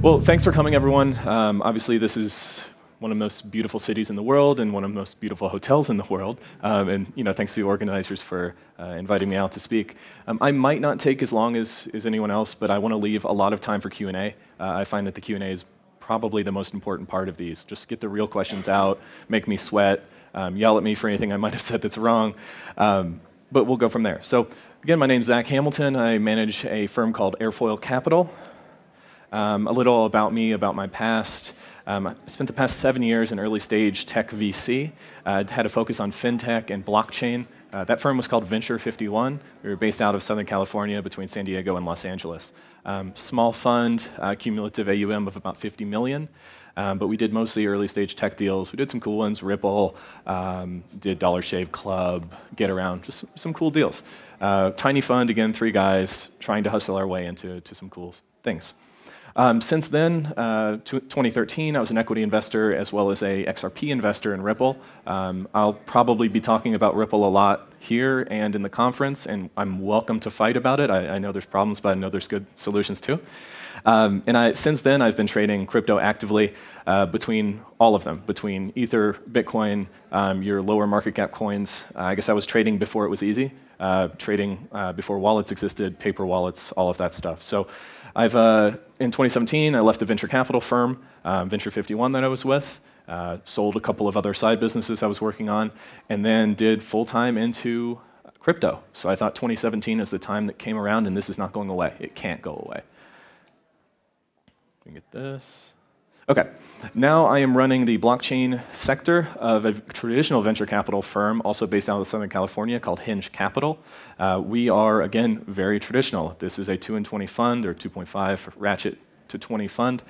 Well, thanks for coming, everyone. Obviously, this is one of the most beautiful cities in the world and one of the most beautiful hotels in the world. And thanks to the organizers for inviting me out to speak. I might not take as long as anyone else, but I want to leave a lot of time for Q&A. I find that the Q&A is probably the most important part of these. Just get the real questions out, make me sweat, yell at me for anything I might have said that's wrong. But we'll go from there. So again, my name's Zach Hamilton. I manage a firm called Airfoil Capital. A little about me, about my past. I spent the past 7 years in early stage tech VC. Had a focus on fintech and blockchain. That firm was called Venture 51. We were based out of Southern California between San Diego and Los Angeles. Small fund, cumulative AUM of about 50 million. But we did mostly early stage tech deals. We did some cool ones, Ripple, did Dollar Shave Club, Get Around, just some cool deals. Tiny fund, again, 3 guys trying to hustle our way into some cool things. Since then, 2013, I was an equity investor as well as a XRP investor in Ripple. I'll probably be talking about Ripple a lot here and in the conference, and I'm welcome to fight about it. I know there's problems, but I know there's good solutions too. Since then, I've been trading crypto actively between all of them, between Ether, Bitcoin, your lower market cap coins. I guess I was trading before it was easy, trading before wallets existed, paper wallets, all of that stuff. So in 2017, I left the venture capital firm, Venture 51 that I was with, sold a couple of other side businesses I was working on, and then did full-time into crypto. So I thought 2017 is the time that came around, and this is not going away. It can't go away. Let me get this. Okay, now I am running the blockchain sector of a traditional venture capital firm, also based out of Southern California, called Hinge Capital. We are, again, very traditional. This is a 2 in 20 fund, or 2.5 ratchet to 20 fund,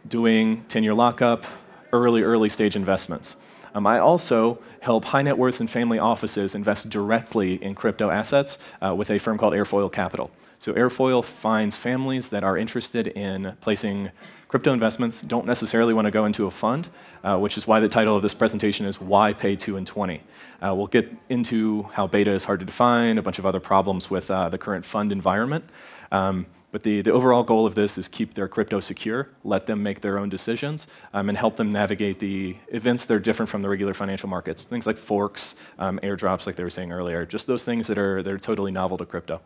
doing 10-year lockup, early stage investments. I also help high net worths and family offices invest directly in crypto assets with a firm called Airfoil Capital. So Airfoil finds families that are interested in placing crypto investments, don't necessarily want to go into a fund, which is why the title of this presentation is Why Pay 2 in 20. We'll get into how beta is hard to define, a bunch of other problems with the current fund environment. But the overall goal of this is keep their crypto secure, let them make their own decisions, and help them navigate the events that are different from the regular financial markets. Things like forks, airdrops, like they were saying earlier, just those things that are totally novel to crypto.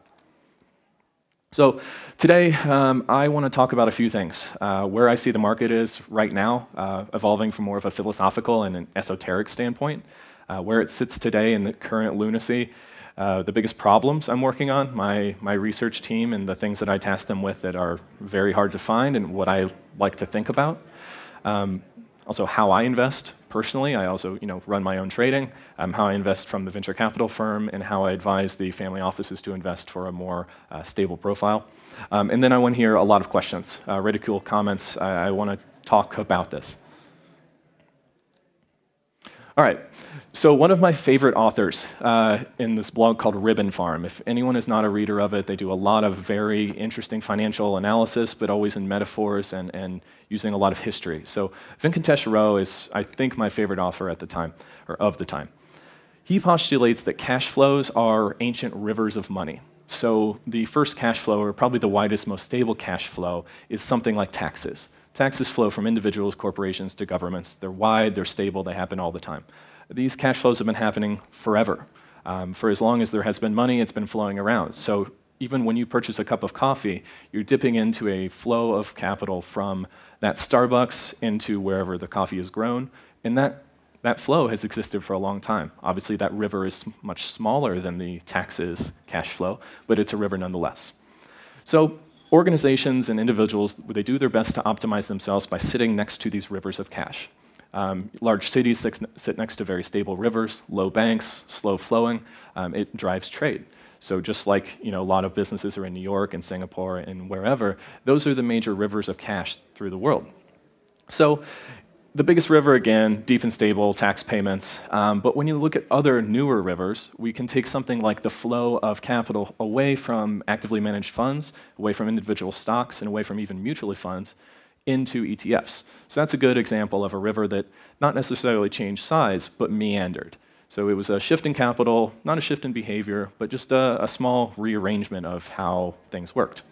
So today, I want to talk about a few things. Where I see the market is right now, evolving from more of a philosophical and an esoteric standpoint, where it sits today in the current lunacy, the biggest problems I'm working on, my research team and the things that I task them with that are very hard to find and what I like to think about. Also how I invest personally. I also run my own trading, how I invest from the venture capital firm, and how I advise the family offices to invest for a more stable profile. And then I want to hear a lot of questions, ridicule, comments. I want to talk about this. All right, so one of my favorite authors in this blog called Ribbon Farm. If anyone is not a reader of it, they do a lot of very interesting financial analysis, but always in metaphors and using a lot of history. So Venkatesh Rao is, I think, my favorite author at the time, or of the time. He postulates that cash flows are ancient rivers of money. So the first cash flow, or probably the widest, most stable cash flow, is something like taxes. Taxes flow from individuals, corporations, to governments. They're wide, they're stable, they happen all the time. These cash flows have been happening forever. For as long as there has been money, it's been flowing around. So even when you purchase a cup of coffee, you're dipping into a flow of capital from that Starbucks into wherever the coffee is grown, and that flow has existed for a long time. Obviously, that river is much smaller than the taxes cash flow, but it's a river nonetheless. So organizations and individuals, they do their best to optimize themselves by sitting next to these rivers of cash. Large cities sit next to very stable rivers, low banks, slow flowing. It drives trade. So just like a lot of businesses are in New York and Singapore and wherever, those are the major rivers of cash through the world. So the biggest river, again, deep and stable, tax payments. But when you look at other newer rivers, we can take something like the flow of capital away from actively managed funds, away from individual stocks, and away from even mutual funds, into ETFs. So that's a good example of a river that not necessarily changed size, but meandered. So it was a shift in capital, not a shift in behavior, but just a small rearrangement of how things worked.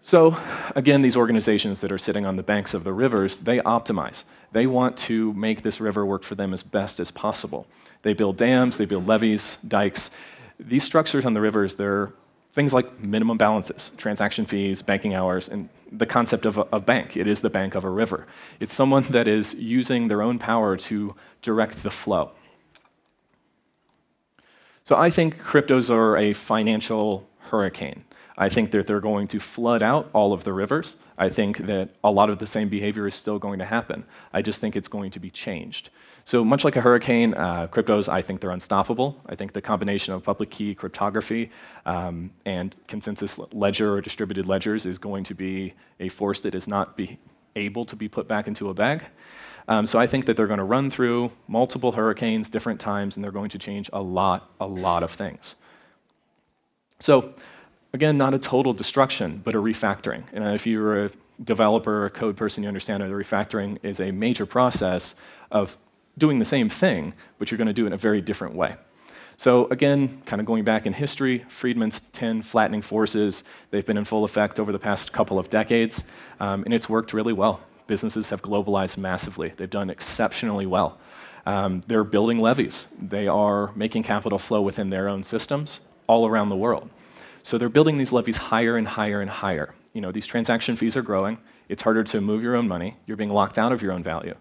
So again, these organizations that are sitting on the banks of the rivers, they optimize. They want to make this river work for them as best as possible. They build dams, they build levees, dikes. These structures on the rivers, they're things like minimum balances, transaction fees, banking hours, and the concept of a bank. It is the bank of a river. It's someone that is using their own power to direct the flow. So I think cryptos are a financial hurricane. I think that they're going to flood out all of the rivers. I think that a lot of the same behavior is still going to happen. I just think it's going to be changed. So much like a hurricane, cryptos, I think they're unstoppable. I think the combination of public key cryptography and consensus ledger or distributed ledgers is going to be a force that is not able to be put back into a bag. So I think that they're going to run through multiple hurricanes, different times, and they're going to change a lot of things. So again, not a total destruction, but a refactoring. And if you're a developer or a code person, you understand that refactoring is a major process of doing the same thing, but you're going to do it in a very different way. So again, kind of going back in history, Friedman's 10 flattening forces, they've been in full effect over the past couple of decades, and it's worked really well. Businesses have globalized massively. They've done exceptionally well. They're building levees. They are making capital flow within their own systems all around the world. So they're building these levees higher and higher and higher. You know, these transaction fees are growing. It's harder to move your own money. You're being locked out of your own value.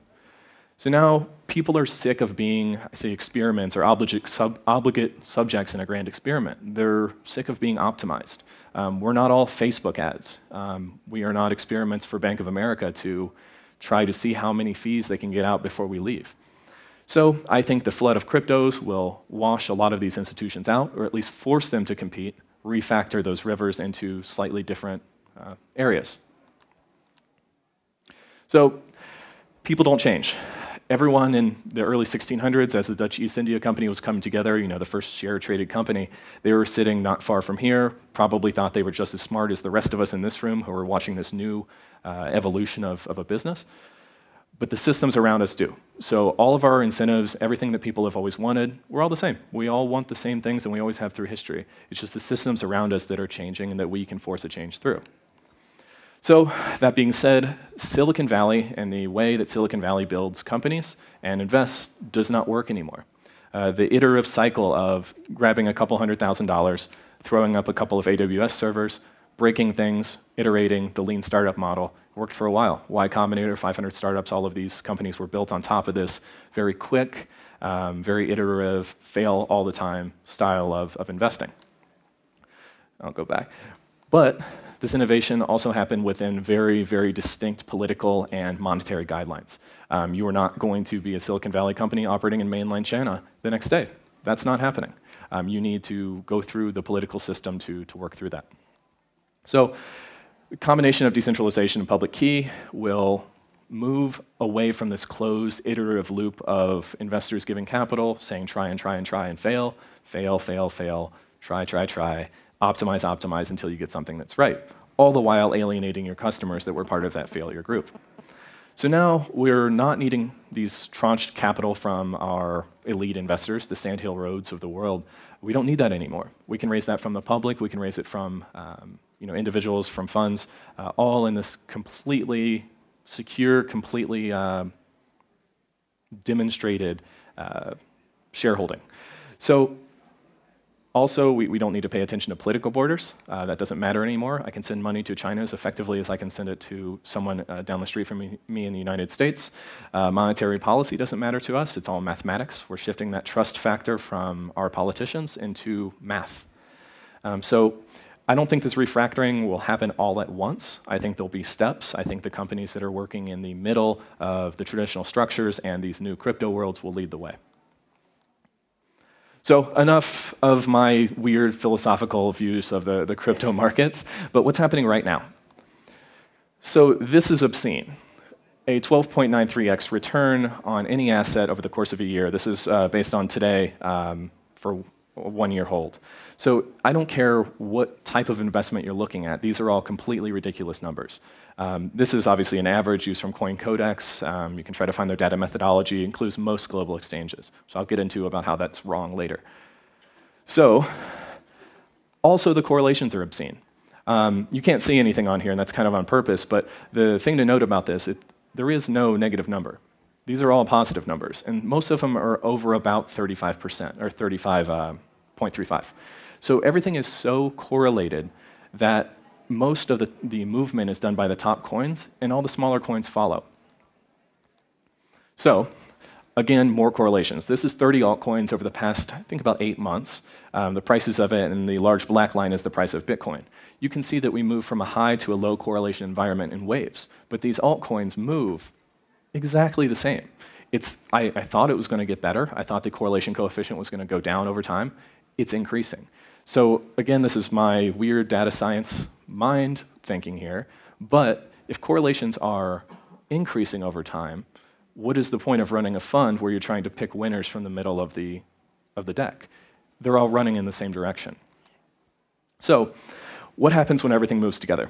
So now people are sick of being, I say, experiments or obligate subjects in a grand experiment. They're sick of being optimized. We're not all Facebook ads. We are not experiments for Bank of America to try to see how many fees they can get out before we leave. So I think the flood of cryptos will wash a lot of these institutions out, or at least force them to compete, refactor those rivers into slightly different areas. So people don't change. Everyone in the early 1600s, as the Dutch East India Company was coming together, you know, the first share-traded company, they were sitting not far from here, probably thought they were just as smart as the rest of us in this room who are watching this new evolution of a business. But the systems around us do. So all of our incentives, everything that people have always wanted, we're all the same. We all want the same things, and we always have through history. It's just the systems around us that are changing and that we can force a change through. So that being said, Silicon Valley and the way that Silicon Valley builds companies and invests does not work anymore. The iterative cycle of grabbing a couple $100,000, throwing up a couple of AWS servers, breaking things, iterating the lean startup model, worked for a while. Y Combinator, 500 startups, all of these companies were built on top of this very quick, very iterative, fail all the time style of investing. I'll go back. But this innovation also happened within very, very distinct political and monetary guidelines. You are not going to be a Silicon Valley company operating in mainland China the next day. That's not happening. You need to go through the political system to work through that. So the combination of decentralization and public key will move away from this closed iterative loop of investors giving capital, saying try and try and try and fail, fail, fail, fail, try, try, try, optimize, optimize until you get something that's right, all the while alienating your customers that were part of that failure group. So now we're not needing these tranched capital from our elite investors, the Sandhill Roads of the world. We don't need that anymore. We can raise that from the public. We can raise it from individuals, from funds, all in this completely secure, completely demonstrated shareholding. So also, we don't need to pay attention to political borders. That doesn't matter anymore. I can send money to China as effectively as I can send it to someone down the street from me in the United States. Monetary policy doesn't matter to us. It's all mathematics. We're shifting that trust factor from our politicians into math. So I don't think this refactoring will happen all at once. I think there'll be steps. I think the companies that are working in the middle of the traditional structures and these new crypto worlds will lead the way. So enough of my weird philosophical views of the crypto markets, but what's happening right now? So this is obscene. A 12.93x return on any asset over the course of a year. This is based on today for a 1-year hold. So I don't care what type of investment you're looking at. These are all completely ridiculous numbers. This is obviously an average used from CoinCodex. You can try to find their data methodology. It includes most global exchanges. So I'll get into about how that's wrong later. So also the correlations are obscene. You can't see anything on here, and that's kind of on purpose, but the thing to note about this, there is no negative number. These are all positive numbers, and most of them are over about 35%, or 35.35. So everything is so correlated that most of the movement is done by the top coins, and all the smaller coins follow. So, again, more correlations. This is 30 altcoins over the past, I think, about 8 months. The prices of it, and the large black line is the price of Bitcoin. You can see that we move from a high to a low correlation environment in waves, but these altcoins move exactly the same. I thought it was going to get better. I thought the correlation coefficient was going to go down over time. It's increasing. So again, this is my weird data science mind thinking here, but if correlations are increasing over time, what is the point of running a fund where you're trying to pick winners from the middle of the deck? They're all running in the same direction. So what happens when everything moves together?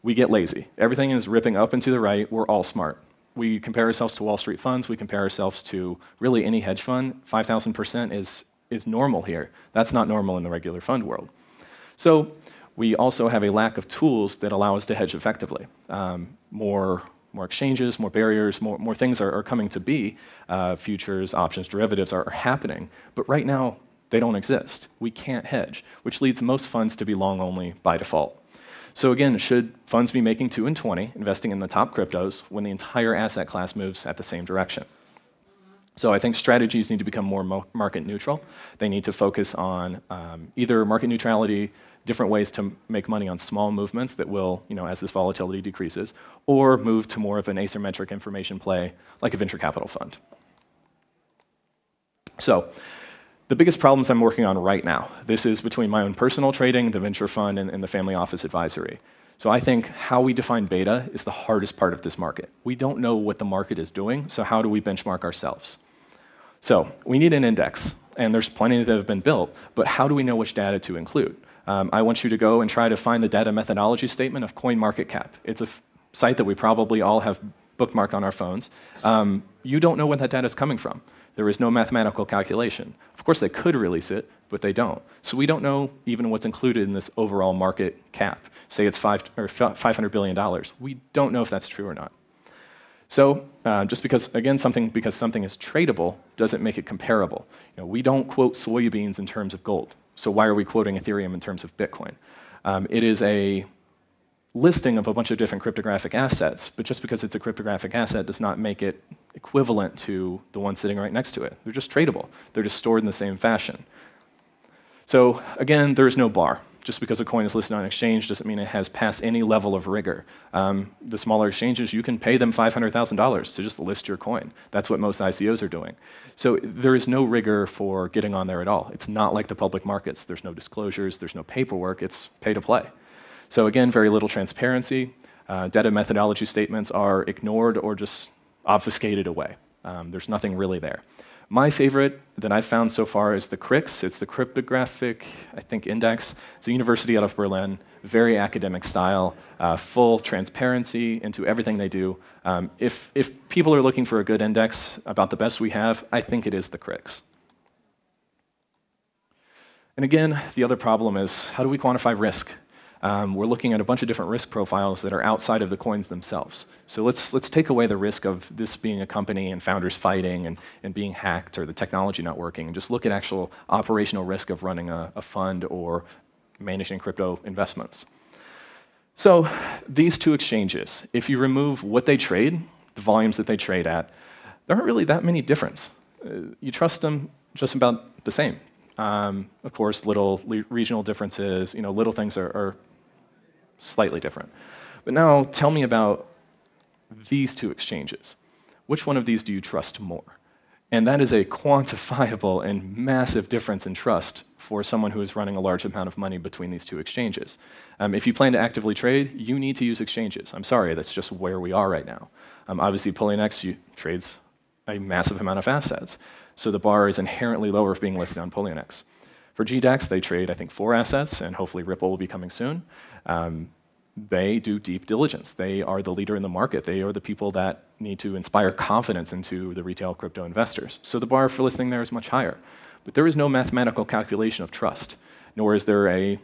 We get lazy. Everything is ripping up and to the right. We're all smart. We compare ourselves to Wall Street funds. We compare ourselves to really any hedge fund. 5,000% is normal here. That's not normal in the regular fund world. So we also have a lack of tools that allow us to hedge effectively. More exchanges, more barriers, more things are coming to be. Futures, options, derivatives are happening. But right now, they don't exist. We can't hedge, which leads most funds to be long only by default. So again, should funds be making 2 and 20, investing in the top cryptos, when the entire asset class moves at the same direction? So I think strategies need to become more market neutral. They need to focus on either market neutrality, different ways to make money on small movements that will, as this volatility decreases, or move to more of an asymmetric information play like a venture capital fund. So the biggest problems I'm working on right now, this is between my own personal trading, the venture fund, and the family office advisory. So I think how we define beta is the hardest part of this market. We don't know what the market is doing, so how do we benchmark ourselves? So we need an index, and there's plenty that have been built, but how do we know which data to include? I want you to go and try to find the data methodology statement of CoinMarketCap. It's a site that we probably all have bookmarked on our phones. You don't know where that data is coming from. There is no mathematical calculation. Of course, they could release it, but they don't. So we don't know even what's included in this overall market cap. Say it's $500 billion. We don't know if that's true or not. So just because, again, something is tradable doesn't make it comparable. We don't quote soybeans in terms of gold. So why are we quoting Ethereum in terms of Bitcoin? It is a listing of a bunch of different cryptographic assets, but just because it's a cryptographic asset does not make it equivalent to the one sitting right next to it. They're just tradable. They're just stored in the same fashion. So again, there is no bar. Just because a coin is listed on an exchange doesn't mean it has passed any level of rigor. The smaller exchanges, you can pay them $500,000 to just list your coin. That's what most ICOs are doing. So there is no rigor for getting on there at all. It's not like the public markets. There's no disclosures. There's no paperwork. It's pay to play. So again, very little transparency. Data methodology statements are ignored or just obfuscated away. There's nothing really there. My favorite that I've found so far is the CRIX. It's the Cryptographic, I think, Index. It's a university out of Berlin, very academic style, full transparency into everything they do. If people are looking for a good index about the best we have, I think it is the CRIX. And again, the other problem is, how do we quantify risk? We're looking at a bunch of different risk profiles that are outside of the coins themselves. So let's take away the risk of this being a company and founders fighting and being hacked or the technology not working, and just look at actual operational risk of running a fund or managing crypto investments. So these two exchanges, if you remove what they trade, the volumes that they trade at, there aren't really that many difference. You trust them just about the same. Of course, little regional differences, little things are slightly different. But now tell me about these two exchanges. Which one of these do you trust more? And that is a quantifiable and massive difference in trust for someone who is running a large amount of money between these two exchanges. If you plan to actively trade, you need to use exchanges. I'm sorry, that's just where we are right now. Obviously, Poloniex trades a massive amount of assets. So the bar is inherently lower for being listed on Poloniex. For GDAX, they trade, I think, 4 assets, and hopefully Ripple will be coming soon. They do deep diligence. They are the leader in the market. They are the people that need to inspire confidence into the retail crypto investors. So the bar for listing there is much higher. But there is no mathematical calculation of trust, nor is there a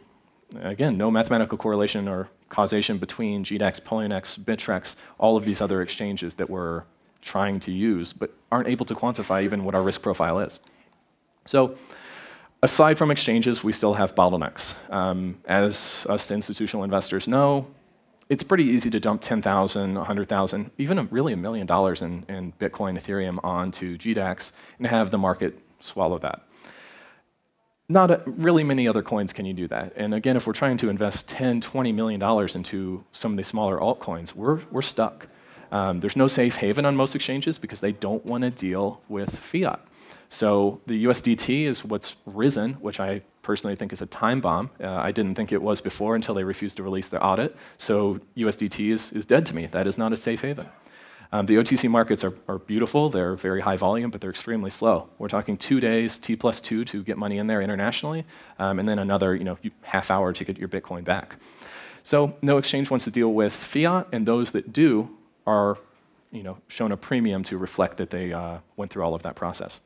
again, no mathematical correlation or causation between GDEX, Polynex, Bittrex, all of these other exchanges that we're trying to use, but aren't able to quantify even what our risk profile is. So aside from exchanges, we still have bottlenecks. As us institutional investors know, it's pretty easy to dump 10,000, 100,000, even really $1 million in Bitcoin, Ethereum onto GDEX and have the market swallow that. Not really many other coins can you do that. And again, if we're trying to invest $10, $20 million into some of these smaller altcoins, we're stuck. There's no safe haven on most exchanges because they don't want to deal with fiat. So the USDT is what's risen, which I personally think is a time bomb. I didn't think it was before until they refused to release their audit. So USDT is dead to me. That is not a safe haven. The OTC markets are beautiful. They're very high volume, but they're extremely slow. We're talking 2 days, T+2 to get money in there internationally, and then another half hour to get your Bitcoin back. So no exchange wants to deal with fiat, and those that do are shown a premium to reflect that they went through all of that process.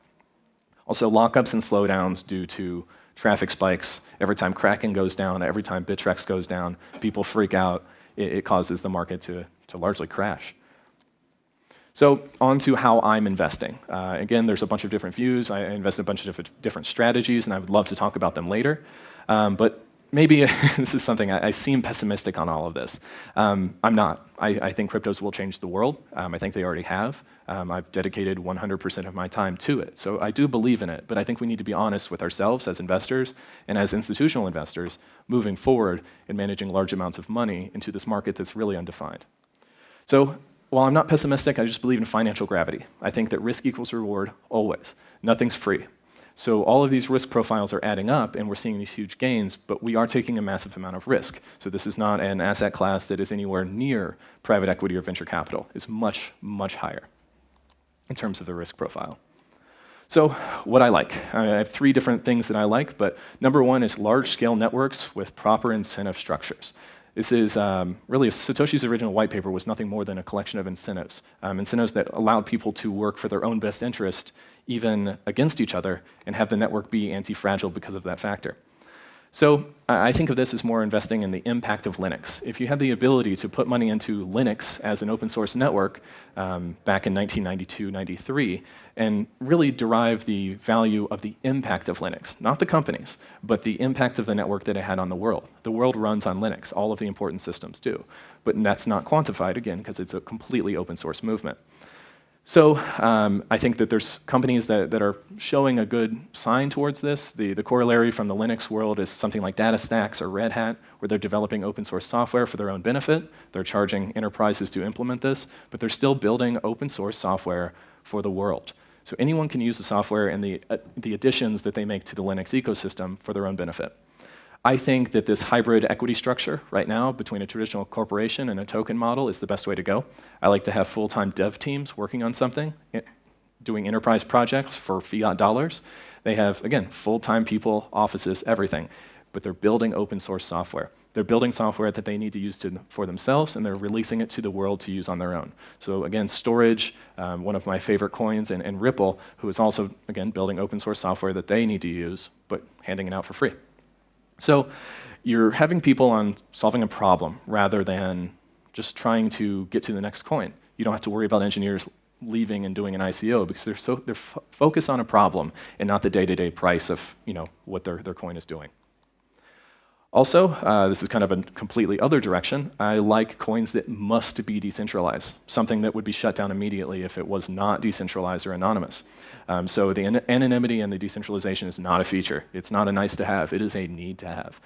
Also, lockups and slowdowns due to traffic spikes. Every time Kraken goes down, every time Bittrex goes down, people freak out. It causes the market to largely crash. So on to how I'm investing. Again, there's a bunch of different views. I invest in a bunch of different strategies, and I would love to talk about them later. But maybe this is something I seem pessimistic on all of this. I'm not. I think cryptos will change the world. I think they already have. I've dedicated 100% of my time to it. So I do believe in it, but I think we need to be honest with ourselves as investors and as institutional investors moving forward in managing large amounts of money into this market that's really undefined. So while I'm not pessimistic, I just believe in financial gravity. I think that risk equals reward always. Nothing's free. So all of these risk profiles are adding up, and we're seeing these huge gains, but we are taking a massive amount of risk. So this is not an asset class that is anywhere near private equity or venture capital. It's much, much higher in terms of the risk profile. So what I like. I have 3 different things that I like, but number 1 is large-scale networks with proper incentive structures. This is really Satoshi's original white paper was nothing more than a collection of incentives. Incentives that allowed people to work for their own best interest, even against each other, and have the network be anti-fragile because of that factor. So I think of this as more investing in the impact of Linux. If you have the ability to put money into Linux as an open source network back in 1992, 93, and really derive the value of the impact of Linux, not the companies, but the impact of the network that it had on the world. The world runs on Linux. All of the important systems do. But that's not quantified, again, because it's a completely open source movement. So I think that there's companies that are showing a good sign towards this. The corollary from the Linux world is something like DataStax or Red Hat, where they're developing open source software for their own benefit. They're charging enterprises to implement this, but they're still building open source software for the world. So anyone can use the software and the additions that they make to the Linux ecosystem for their own benefit. I think that this hybrid equity structure right now between a traditional corporation and a token model is the best way to go. I like to have full-time dev teams working on something, doing enterprise projects for fiat dollars. They have, again, full-time people, offices, everything, but they're building open source software. They're building software that they need to use for themselves, and they're releasing it to the world to use on their own. So again, storage, one of my favorite coins, and Ripple, who is also, again, building open source software that they need to use, but handing it out for free. So you're having people on solving a problem rather than just trying to get to the next coin. You don't have to worry about engineers leaving and doing an ICO because they're focused on a problem and not the day-to-day price of what their coin is doing. Also, this is kind of a completely other direction. I like coins that must be decentralized, something that would be shut down immediately if it was not decentralized or anonymous. So the anonymity and the decentralization is not a feature. It's not a nice to have. It is a need to have.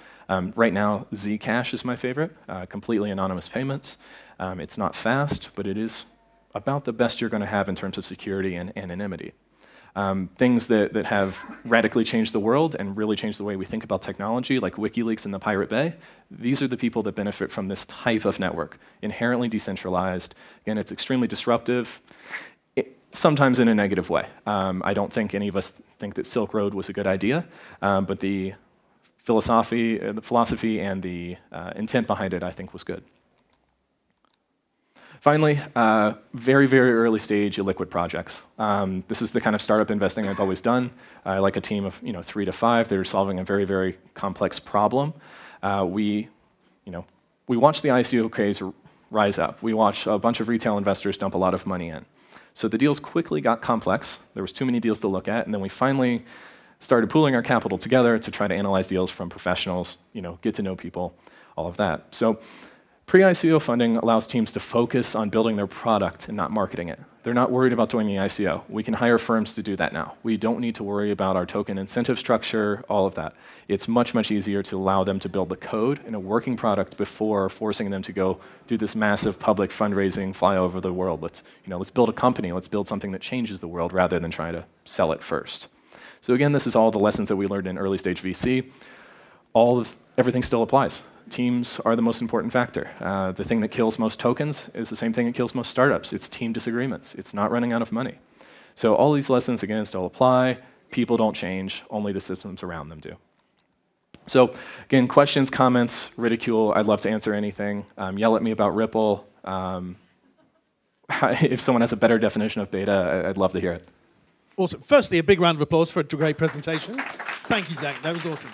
Right now, Zcash is my favorite, completely anonymous payments. It's not fast, but it is about the best you're going to have in terms of security and anonymity. Things that have radically changed the world and really changed the way we think about technology, like WikiLeaks and the Pirate Bay, these are the people that benefit from this type of network. Inherently decentralized. Again, it's extremely disruptive, sometimes in a negative way. I don't think any of us think that Silk Road was a good idea, but the philosophy and the intent behind it, I think, was good. Finally, very, very early stage illiquid projects. This is the kind of startup investing I've always done. I like a team of 3 to 5 that are solving a very, very complex problem. We watched the ICO craze rise up. We watched a bunch of retail investors dump a lot of money in. So the deals quickly got complex. There was too many deals to look at, and then we finally started pooling our capital together to try to analyze deals from professionals, get to know people, all of that. So pre-ICO funding allows teams to focus on building their product and not marketing it. They're not worried about doing the ICO. We can hire firms to do that now. We don't need to worry about our token incentive structure, all of that. It's much, much easier to allow them to build the code in a working product before forcing them to go do this massive public fundraising, fly over the world. Let's build a company. Let's build something that changes the world rather than trying to sell it first. So again, this is all the lessons that we learned in early stage VC. Everything still applies. Teams are the most important factor. The thing that kills most tokens is the same thing that kills most startups. It's team disagreements. It's not running out of money. So all these lessons, again, still apply. People don't change. Only the systems around them do. So again, questions, comments, ridicule. I'd love to answer anything. Yell at me about Ripple. If someone has a better definition of beta, I'd love to hear it. Awesome. Firstly, a big round of applause for a great presentation. Thank you, Zach. That was awesome.